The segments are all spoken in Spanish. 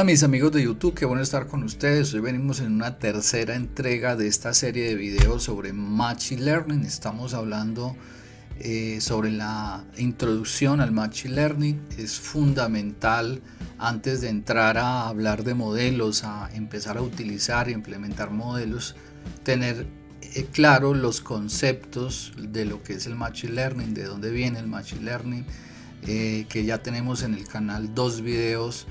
Hola mis amigos de YouTube, qué bueno estar con ustedes. Hoy venimos en una tercera entrega de esta serie de videos sobre Machine Learning. Estamos hablando sobre la introducción al Machine Learning. Es fundamental antes de entrar a hablar de modelos, a empezar a utilizar e implementar modelos, tener claro los conceptos de lo que es el Machine Learning, de dónde viene el Machine Learning, que ya tenemos en el canal 2 videos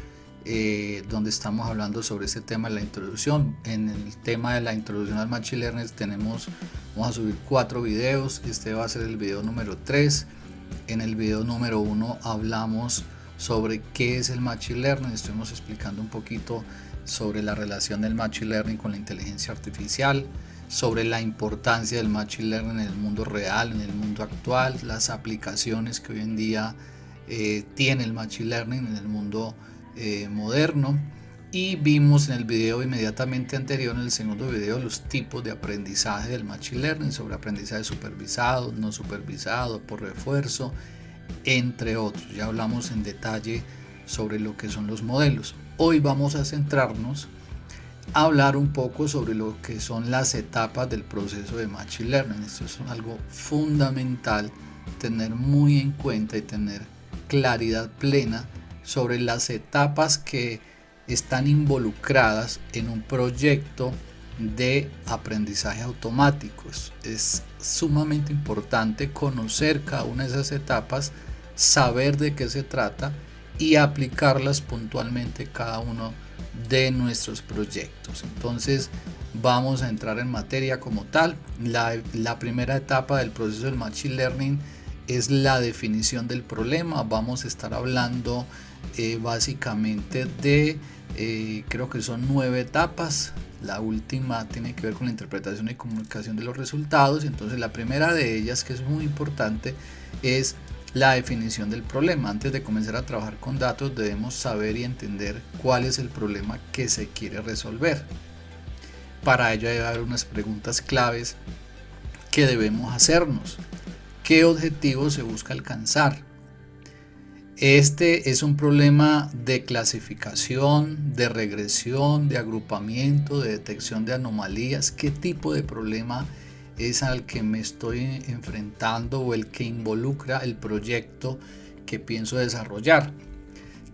donde estamos hablando sobre este tema de la introducción. En el tema de la introducción al Machine Learning vamos a subir 4 videos. Este va a ser el video número 3. En el video número 1 hablamos sobre qué es el Machine Learning. Estuvimos explicando un poquito sobre la relación del Machine Learning con la inteligencia artificial, sobre la importancia del Machine Learning en el mundo real, en el mundo actual, las aplicaciones que hoy en día tiene el Machine Learning en el mundo moderno. Y vimos en el video inmediatamente anterior, en el segundo video, los tipos de aprendizaje del Machine Learning, sobre aprendizaje supervisado, no supervisado, por refuerzo, entre otros. Ya hablamos en detalle sobre lo que son los modelos. Hoy vamos a centrarnos a hablar un poco sobre lo que son las etapas del proceso de Machine Learning. Esto es algo fundamental tener muy en cuenta y tener claridad plena sobre las etapas que están involucradas en un proyecto de aprendizaje automático. Es sumamente importante conocer cada una de esas etapas, saber de qué se trata y aplicarlas puntualmente cada uno de nuestros proyectos. Entonces vamos a entrar en materia como tal. La primera etapa del proceso del Machine Learning es la definición del problema. Vamos a estar hablando básicamente de creo que son 9 etapas. La última tiene que ver con la interpretación y comunicación de los resultados. Entonces la primera de ellas, que es muy importante, es la definición del problema. Antes de comenzar a trabajar con datos debemos saber y entender cuál es el problema que se quiere resolver. Para ello debe haber unas preguntas claves que debemos hacernos. ¿Qué objetivo se busca alcanzar? Este es un problema de clasificación, de regresión, de agrupamiento, de detección de anomalías. ¿Qué tipo de problema es al que me estoy enfrentando o el que involucra el proyecto que pienso desarrollar?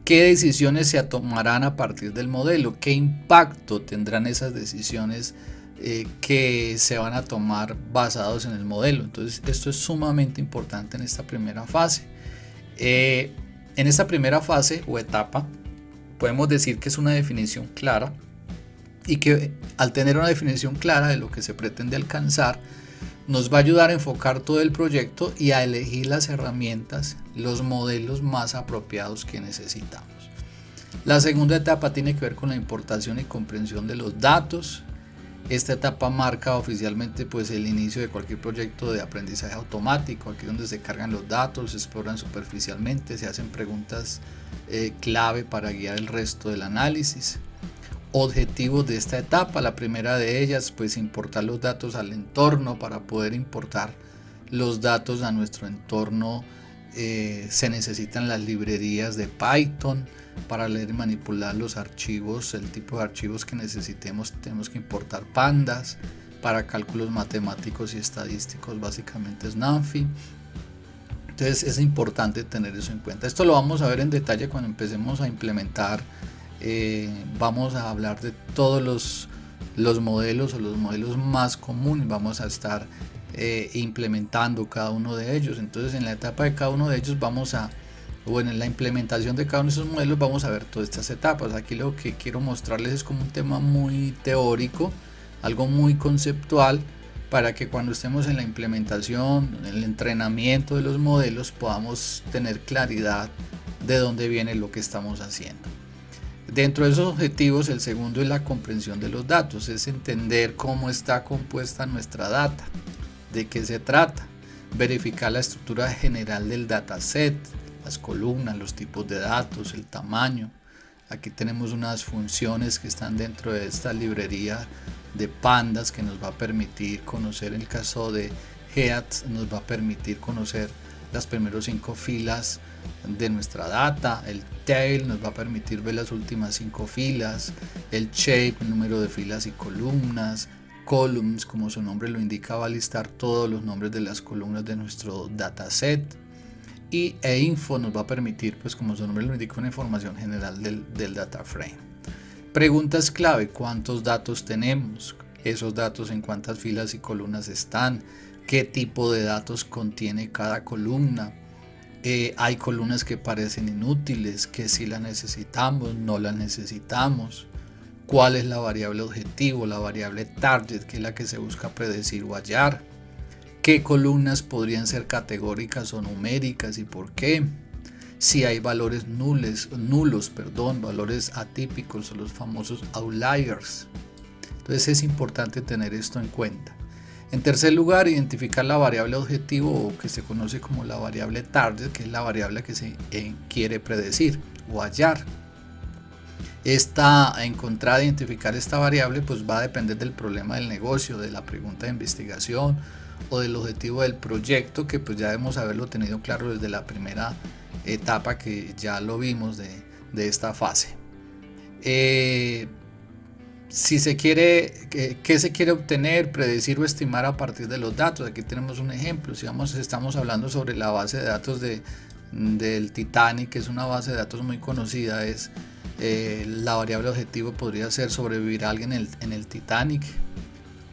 ¿Qué decisiones se tomarán a partir del modelo? ¿Qué impacto tendrán esas decisiones que se van a tomar basados en el modelo? Entonces esto es sumamente importante en esta primera fase. En esta primera fase o etapa podemos decir que es una definición clara, y que al tener una definición clara de lo que se pretende alcanzar, nos va a ayudar a enfocar todo el proyecto y a elegir las herramientas, los modelos más apropiados que necesitamos. La segunda etapa tiene que ver con la importación y comprensión de los datos. Esta etapa marca oficialmente pues el inicio de cualquier proyecto de aprendizaje automático. Aquí es donde se cargan los datos, se exploran superficialmente, se hacen preguntas clave para guiar el resto del análisis. Objetivos de esta etapa: la primera de ellas, pues importar los datos al entorno. Para poder importar los datos a nuestro entorno se necesitan las librerías de Python. Para leer y manipular los archivos, el tipo de archivos que necesitemos, tenemos que importar pandas. Para cálculos matemáticos y estadísticos, básicamente es NumPy. Entonces es importante tener eso en cuenta. Esto lo vamos a ver en detalle cuando empecemos a implementar. Vamos a hablar de todos los modelos o los modelos más comunes. Vamos a estar implementando cada uno de ellos. Entonces en la etapa de cada uno de ellos en la implementación de cada uno de esos modelos vamos a ver todas estas etapas. Aquí lo que quiero mostrarles es como un tema muy teórico, algo muy conceptual, para que cuando estemos en la implementación, en el entrenamiento de los modelos, podamos tener claridad de dónde viene lo que estamos haciendo. Dentro de esos objetivos, el segundo es la comprensión de los datos, es entender cómo está compuesta nuestra data, de qué se trata, verificar la estructura general del dataset, las columnas, los tipos de datos, el tamaño. Aquí tenemos unas funciones que están dentro de esta librería de pandas que nos va a permitir conocer, en el caso de Heat, nos va a permitir conocer las primeros 5 filas de nuestra data. El tail nos va a permitir ver las últimas 5 filas. El shape, el número de filas y columnas. Columns, como su nombre lo indica, va a listar todos los nombres de las columnas de nuestro dataset. Y info nos va a permitir, pues como su nombre lo indica, una información general del data frame. Preguntas clave: ¿cuántos datos tenemos? Esos datos en cuántas filas y columnas están, qué tipo de datos contiene cada columna. Hay columnas que parecen inútiles, que si las necesitamos, no las necesitamos. ¿Cuál es la variable objetivo, la variable target, que es la que se busca predecir o hallar? ¿Qué columnas podrían ser categóricas o numéricas y por qué? Si hay valores nulos, valores atípicos o los famosos outliers. Entonces es importante tener esto en cuenta. En tercer lugar, identificar la variable objetivo, o que se conoce como la variable target, que es la variable que se quiere predecir o hallar. Encontrar e identificar esta variable pues va a depender del problema del negocio, de la pregunta de investigación o del objetivo del proyecto, que pues ya debemos haberlo tenido claro desde la primera etapa que ya lo vimos de esta fase. Si se quiere, ¿qué se quiere obtener, predecir o estimar a partir de los datos? Aquí tenemos un ejemplo. Si estamos hablando sobre la base de datos del Titanic, que es una base de datos muy conocida, la variable objetivo podría ser: ¿sobrevivirá alguien en el Titanic?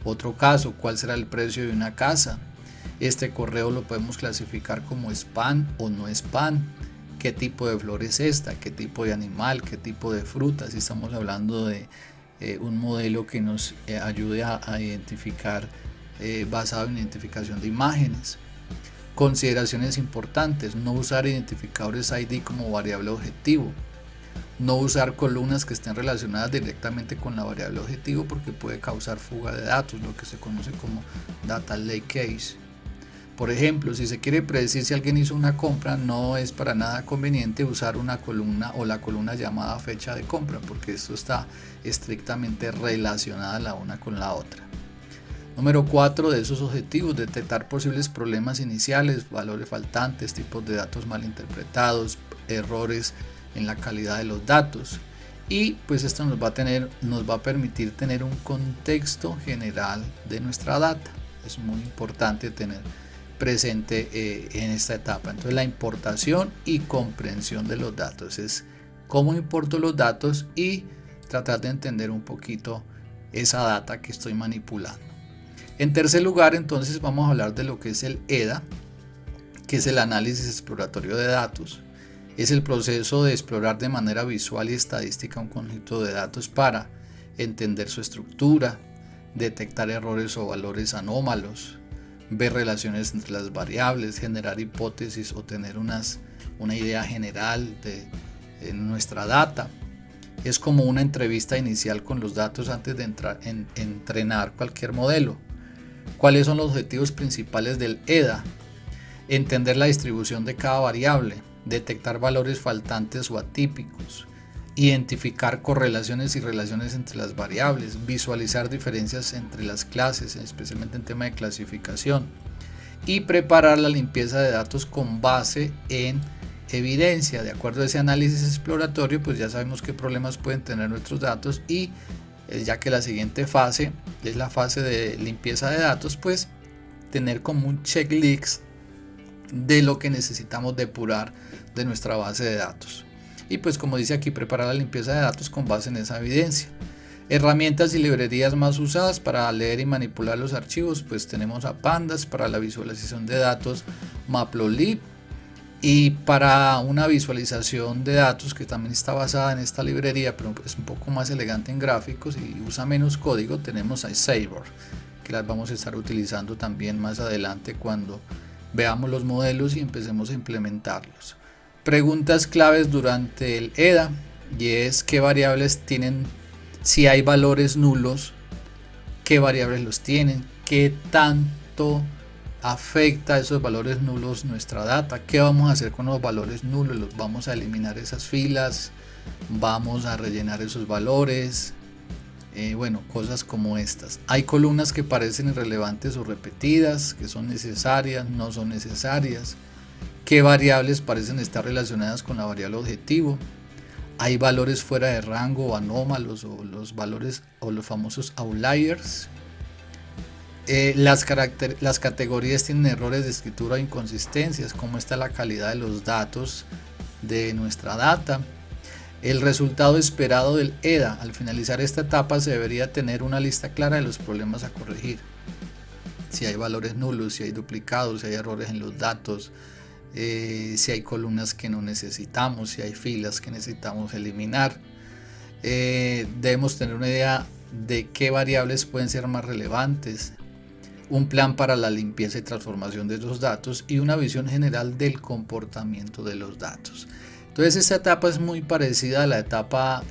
Otro caso: ¿cuál será el precio de una casa? Este correo lo podemos clasificar como spam o no spam. ¿Qué tipo de flor es esta? ¿Qué tipo de animal? ¿Qué tipo de fruta? Si estamos hablando de un modelo que nos ayude a identificar, basado en identificación de imágenes. Consideraciones importantes: no usar identificadores ID como variable objetivo. No usar columnas que estén relacionadas directamente con la variable objetivo, porque puede causar fuga de datos, lo que se conoce como data leakage. Por ejemplo, si se quiere predecir si alguien hizo una compra, no es para nada conveniente usar una columna o la columna llamada fecha de compra, porque esto está estrictamente relacionada la una con la otra. Número 4 de esos objetivos: detectar posibles problemas iniciales, valores faltantes, tipos de datos mal interpretados, errores en la calidad de los datos. Y pues esto nos va a permitir tener un contexto general de nuestra data. Es muy importante tener presente en esta etapa. Entonces, la importación y comprensión de los datos es cómo importo los datos y tratar de entender un poquito esa data que estoy manipulando. En tercer lugar, entonces, vamos a hablar de lo que es el EDA, que es el análisis exploratorio de datos. Es el proceso de explorar de manera visual y estadística un conjunto de datos para entender su estructura, detectar errores o valores anómalos, ver relaciones entre las variables, generar hipótesis o tener una idea general de nuestra data. Es como una entrevista inicial con los datos antes de entrenar cualquier modelo. ¿Cuáles son los objetivos principales del EDA? Entender la distribución de cada variable, detectar valores faltantes o atípicos, identificar correlaciones y relaciones entre las variables, visualizar diferencias entre las clases, especialmente en tema de clasificación, y preparar la limpieza de datos con base en evidencia. De acuerdo a ese análisis exploratorio, pues ya sabemos qué problemas pueden tener nuestros datos, y ya que la siguiente fase es la fase de limpieza de datos, pues tener como un checklist de lo que necesitamos depurar de nuestra base de datos. Y pues como dice aquí, preparar la limpieza de datos con base en esa evidencia. Herramientas y librerías más usadas para leer y manipular los archivos, pues tenemos a Pandas para la visualización de datos, Matplotlib, y para una visualización de datos que también está basada en esta librería, pero es un poco más elegante en gráficos y usa menos código, tenemos a Sabre, que las vamos a estar utilizando también más adelante cuando veamos los modelos y empecemos a implementarlos. Preguntas claves durante el EDA, y es: ¿qué variables tienen? Si hay valores nulos, ¿qué variables los tienen? ¿Qué tanto afecta a esos valores nulos nuestra data? ¿Qué vamos a hacer con los valores nulos? ¿Los vamos a eliminar esas filas? ¿Vamos a rellenar esos valores? Bueno, cosas como estas. Hay columnas que parecen irrelevantes o repetidas, que son necesarias, no son necesarias. qué variables parecen estar relacionadas con la variable objetivo. Hay valores fuera de rango o anómalos, o los valores o los famosos outliers. Las categorías tienen errores de escritura o inconsistencias, cómo está la calidad de los datos de nuestra data. El resultado esperado del EDA. Al finalizar esta etapa se debería tener una lista clara de los problemas a corregir. Si hay valores nulos, si hay duplicados, si hay errores en los datos, si hay columnas que no necesitamos, si hay filas que necesitamos eliminar. Debemos tener una idea de qué variables pueden ser más relevantes, un plan para la limpieza y transformación de los datos y una visión general del comportamiento de los datos. Entonces esta etapa es muy parecida a la etapa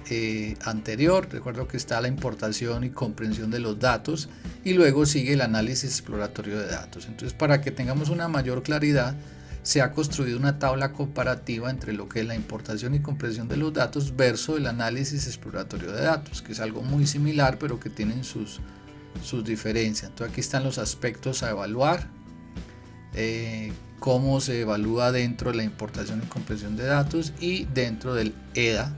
anterior. Recuerdo que está la importación y comprensión de los datos y luego sigue el análisis exploratorio de datos. Entonces, para que tengamos una mayor claridad, se ha construido una tabla comparativa entre lo que es la importación y comprensión de los datos versus el análisis exploratorio de datos, que es algo muy similar pero que tienen sus diferencias. Entonces aquí están los aspectos a evaluar, cómo se evalúa dentro de la importación y comprensión de datos y dentro del EDA.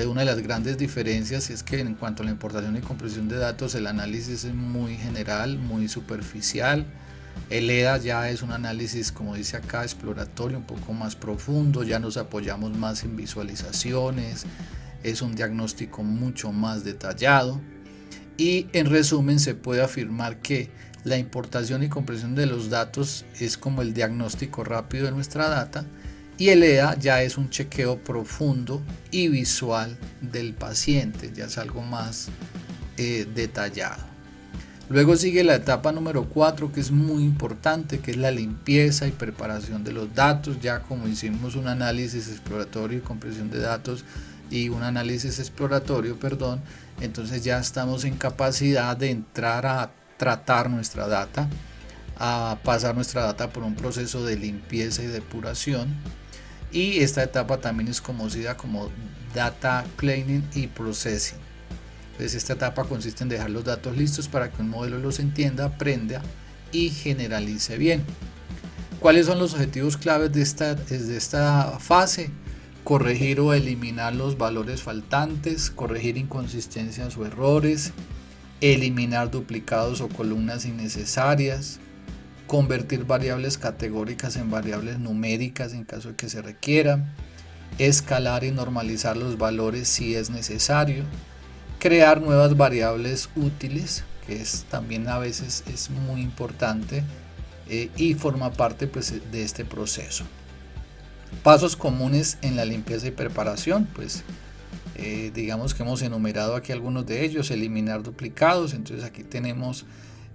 Una de las grandes diferencias es que en cuanto a la importación y comprensión de datos, el análisis es muy general, muy superficial. El EDA ya es un análisis, como dice acá, exploratorio, un poco más profundo, ya nos apoyamos más en visualizaciones, es un diagnóstico mucho más detallado y en resumen se puede afirmar que la importación y comprensión de los datos es como el diagnóstico rápido de nuestra data y el EDA ya es un chequeo profundo y visual del paciente, ya es algo más detallado. Luego sigue la etapa número 4, que es muy importante, que es la limpieza y preparación de los datos. Ya como hicimos un análisis exploratorio y comprensión de datos y un análisis exploratorio, entonces ya estamos en capacidad de entrar a tratar nuestra data, a pasar nuestra data por un proceso de limpieza y depuración. Y esta etapa también es conocida como Data Cleaning y Processing. Entonces esta etapa consiste en dejar los datos listos para que un modelo los entienda, aprenda y generalice bien. ¿Cuáles son los objetivos claves de esta fase? Corregir o eliminar los valores faltantes, corregir inconsistencias o errores, eliminar duplicados o columnas innecesarias, convertir variables categóricas en variables numéricas en caso de que se requiera, escalar y normalizar los valores si es necesario, crear nuevas variables útiles, que también a veces es muy importante y forma parte pues, de este proceso. Pasos comunes en la limpieza y preparación, digamos que hemos enumerado aquí algunos de ellos. Eliminar duplicados, entonces aquí tenemos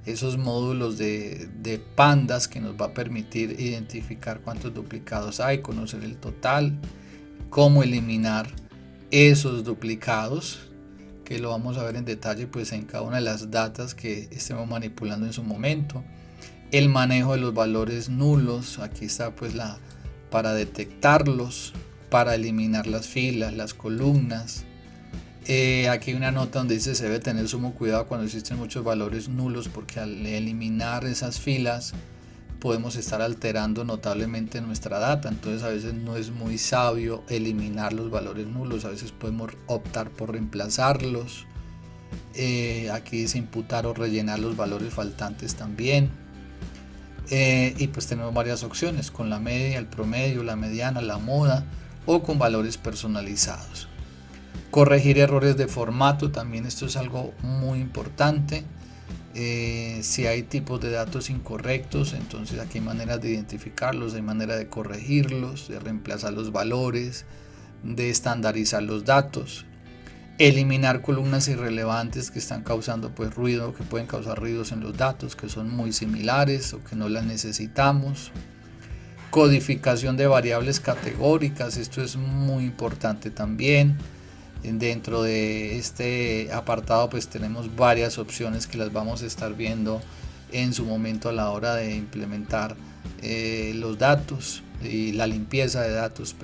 esos módulos de pandas que nos va a permitir identificar cuántos duplicados hay, conocer el total, cómo eliminar esos duplicados, que lo vamos a ver en detalle pues en cada una de las datas que estemos manipulando en su momento. El manejo de los valores nulos, aquí está pues para detectarlos, para eliminar las filas, las columnas. Aquí hay una nota donde dice se debe tener sumo cuidado cuando existen muchos valores nulos, porque al eliminar esas filas podemos estar alterando notablemente nuestra data. Entonces a veces no es muy sabio eliminar los valores nulos, a veces podemos optar por reemplazarlos. Aquí dice imputar o rellenar los valores faltantes también. Y pues tenemos varias opciones, con la media, el promedio, la mediana, la moda o con valores personalizados. Corregir errores de formato, también esto es algo muy importante. Si hay tipos de datos incorrectos, entonces aquí hay maneras de identificarlos, hay manera de corregirlos, de reemplazar los valores, de estandarizar los datos, eliminar columnas irrelevantes que están causando pues ruido, que pueden causar ruidos en los datos, que son muy similares o que no las necesitamos. Codificación de variables categóricas, esto es muy importante también. Dentro de este apartado pues tenemos varias opciones que las vamos a estar viendo en su momento a la hora de implementar los datos y la limpieza de datos,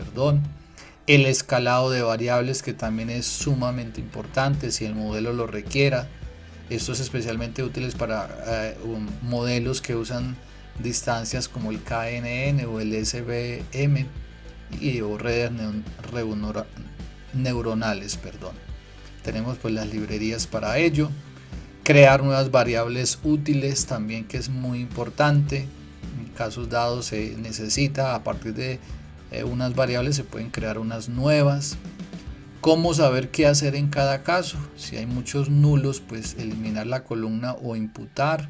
el escalado de variables, que también es sumamente importante si el modelo lo requiera. Esto es especialmente útil para modelos que usan distancias como el KNN o el SVM o redes neuronales. Tenemos pues las librerías para ello. Crear nuevas variables útiles también, que es muy importante. En casos dados se necesita, a partir de unas variables se pueden crear unas nuevas. ¿Cómo saber qué hacer en cada caso? Si hay muchos nulos, pues eliminar la columna o imputar.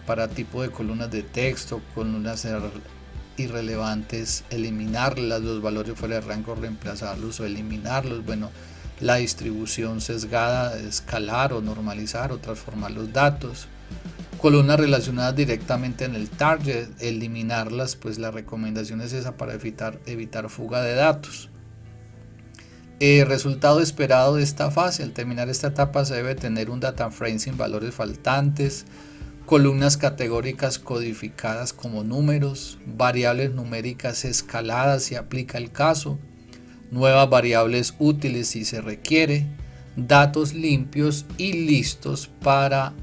Para tipo de columnas de texto, columnas irrelevantes, eliminarlas, los valores fuera de rango, reemplazarlos o eliminarlos. Bueno, la distribución sesgada, escalar o normalizar o transformar los datos. Columnas relacionadas directamente en el target, eliminarlas, pues la recomendación es esa para evitar fuga de datos. Resultado esperado de esta fase: al terminar esta etapa se debe tener un data frame sin valores faltantes, columnas categóricas codificadas como números, variables numéricas escaladas si aplica el caso, nuevas variables útiles si se requiere, datos limpios y listos para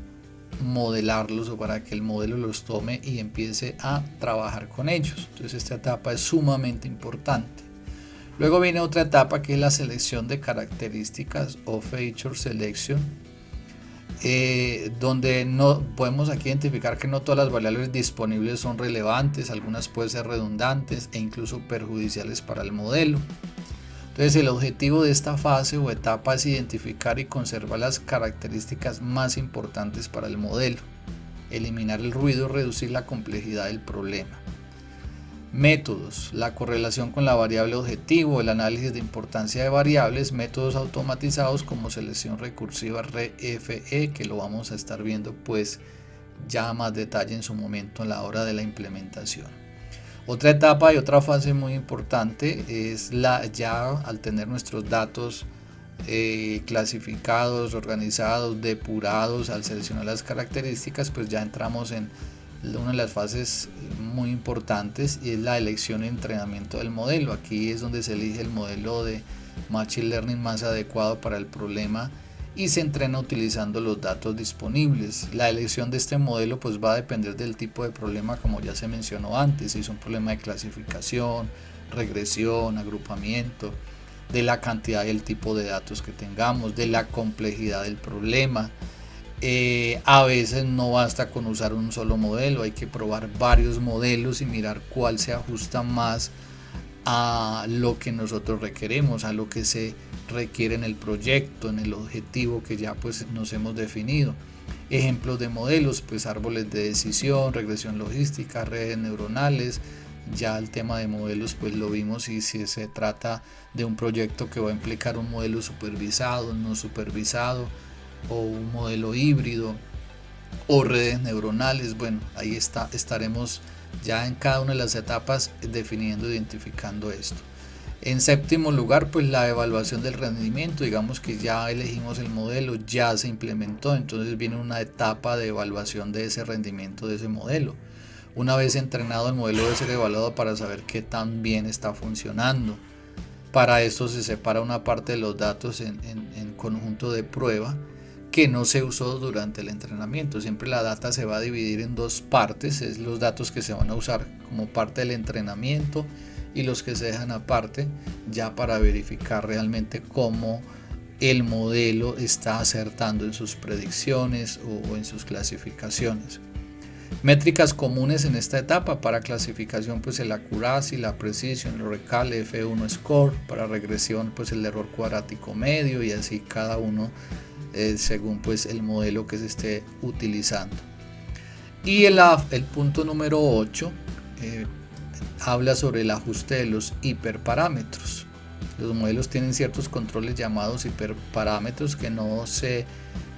modelarlos o para que el modelo los tome y empiece a trabajar con ellos. Entonces esta etapa es sumamente importante. Luego viene otra etapa, que es la selección de características o feature selection, donde no podemos aquí identificar que no todas las variables disponibles son relevantes, algunas pueden ser redundantes e incluso perjudiciales para el modelo. Entonces el objetivo de esta fase o etapa es identificar y conservar las características más importantes para el modelo, eliminar el ruido, reducir la complejidad del problema. Métodos: la correlación con la variable objetivo, el análisis de importancia de variables, métodos automatizados como selección recursiva RFE, que lo vamos a estar viendo pues ya a más detalle en su momento en la hora de la implementación. Otra etapa y otra fase muy importante es ya al tener nuestros datos clasificados, organizados, depurados, al seleccionar las características, pues ya entramos en una de las fases muy importantes, y es la elección y entrenamiento del modelo. Aquí es donde se elige el modelo de Machine Learning más adecuado para el problema y se entrena utilizando los datos disponibles. La elección de este modelo pues va a depender del tipo de problema, como ya se mencionó antes, si es un problema de clasificación, regresión, agrupamiento, de la cantidad y el tipo de datos que tengamos, de la complejidad del problema. A veces no basta con usar un solo modelo, hay que probar varios modelos y mirar cuál se ajusta más a lo que nosotros requeremos, a lo que se requiere en el proyecto, en el objetivo que ya pues nos hemos definido. Ejemplos de modelos: pues árboles de decisión, regresión logística, redes neuronales. Ya el tema de modelos pues lo vimos, y si se trata de un proyecto que va a implicar un modelo supervisado, no supervisado, o un modelo híbrido o redes neuronales, bueno, ahí estaremos ya en cada una de las etapas definiendo, identificando esto. En séptimo lugar, pues la evaluación del rendimiento. Digamos que ya elegimos el modelo, ya se implementó, entonces viene una etapa de evaluación de ese rendimiento de ese modelo. Una vez entrenado, el modelo debe ser evaluado para saber qué tan bien está funcionando. Para esto se separa una parte de los datos en conjunto de prueba que no se usó durante el entrenamiento. Siempre la data se va a dividir en dos partes: es los datos que se van a usar como parte del entrenamiento y los que se dejan aparte ya para verificar realmente cómo el modelo está acertando en sus predicciones o en sus clasificaciones. Métricas comunes en esta etapa: para clasificación pues el accuracy, la precision, el recal, F1 score; para regresión pues el error cuadrático medio, y así cada uno según pues el modelo que se esté utilizando. Y el punto número 8 habla sobre el ajuste de los hiperparámetros. Los modelos tienen ciertos controles llamados hiperparámetros que no se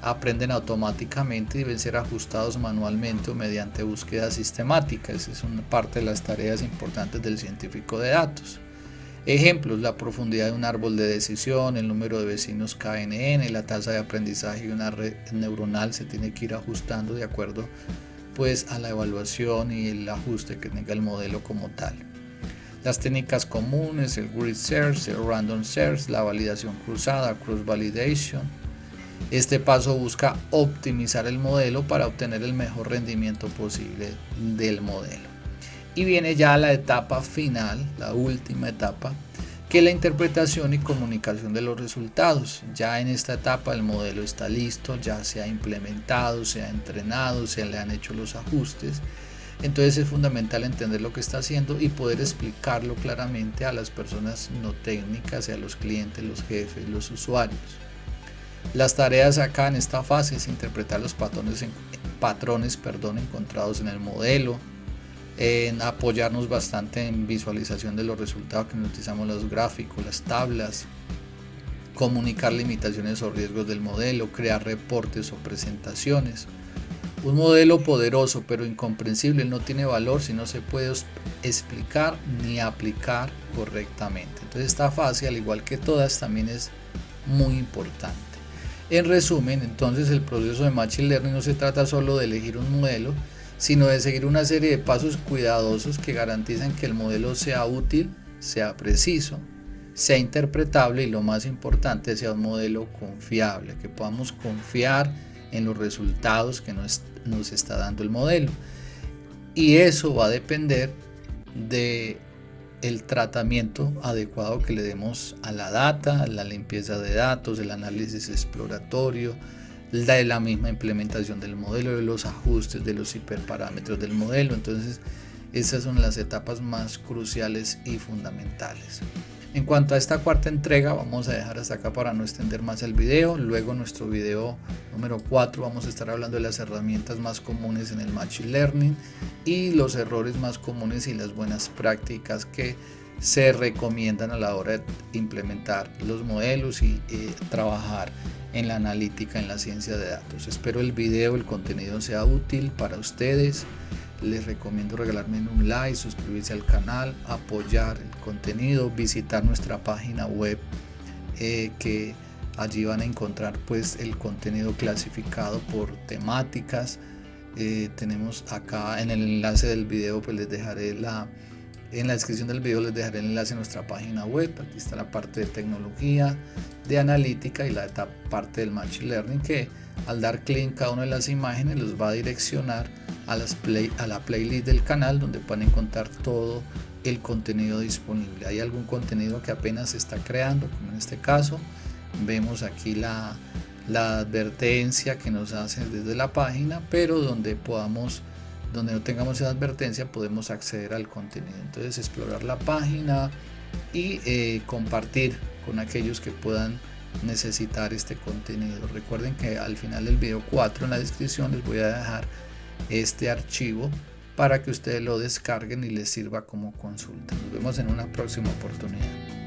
aprenden automáticamente y deben ser ajustados manualmente o mediante búsqueda sistemática. Esa es una parte de las tareas importantes del científico de datos. Ejemplos: la profundidad de un árbol de decisión, el número de vecinos KNN, la tasa de aprendizaje de una red neuronal se tiene que ir ajustando de acuerdo pues a la evaluación y el ajuste que tenga el modelo como tal. Las técnicas comunes: el grid search, el random search, la validación cruzada, cross validation, Este paso busca optimizar el modelo para obtener el mejor rendimiento posible del modelo. Y viene ya la etapa final, la última etapa, que es la interpretación y comunicación de los resultados. Ya en esta etapa el modelo está listo, ya se ha implementado, se ha entrenado, se le han hecho los ajustes. Entonces es fundamental entender lo que está haciendo y poder explicarlo claramente a las personas no técnicas y a los clientes, los jefes, los usuarios. Las tareas acá en esta fase es interpretar los patrones encontrados en el modelo, en apoyarnos bastante en visualización de los resultados, que utilizamos los gráficos, las tablas, comunicar limitaciones o riesgos del modelo, crear reportes o presentaciones. Un modelo poderoso pero incomprensible no tiene valor si no se puede explicar ni aplicar correctamente. Entonces esta fase, al igual que todas, también es muy importante. En resumen, entonces el proceso de Machine Learning no se trata solo de elegir un modelo, sino de seguir una serie de pasos cuidadosos que garantizan que el modelo sea útil, sea preciso, sea interpretable y, lo más importante, sea un modelo confiable, que podamos confiar en los resultados que nos está dando el modelo. Y eso va a depender de el tratamiento adecuado que le demos a la data, la limpieza de datos, el análisis exploratorio, la misma implementación del modelo, de los ajustes de los hiperparámetros del modelo. Entonces esas son las etapas más cruciales y fundamentales. En cuanto a esta cuarta entrega, vamos a dejar hasta acá para no extender más el video. Luego en nuestro video número 4 vamos a estar hablando de las herramientas más comunes en el Machine Learning y los errores más comunes y las buenas prácticas que se recomiendan a la hora de implementar los modelos y trabajar en la analítica, en la ciencia de datos. Espero el video, el contenido sea útil para ustedes. Les recomiendo regalarme un like, suscribirse al canal, apoyar el contenido, visitar nuestra página web, que allí van a encontrar pues el contenido clasificado por temáticas. Tenemos acá en el enlace del video, pues les dejaré en la descripción del video les dejaré el enlace a nuestra página web. Aquí está la parte de tecnología, de analítica y la parte del Machine Learning, que al dar clic en cada una de las imágenes los va a direccionar a la playlist del canal, donde pueden encontrar todo el contenido disponible. Hay algún contenido que apenas se está creando, como en este caso. Vemos aquí la advertencia que nos hace desde la página, pero donde no tengamos esa advertencia podemos acceder al contenido. Entonces explorar la página y compartir con aquellos que puedan necesitar este contenido. Recuerden que al final del video 4 en la descripción les voy a dejar este archivo para que ustedes lo descarguen y les sirva como consulta. Nos vemos en una próxima oportunidad.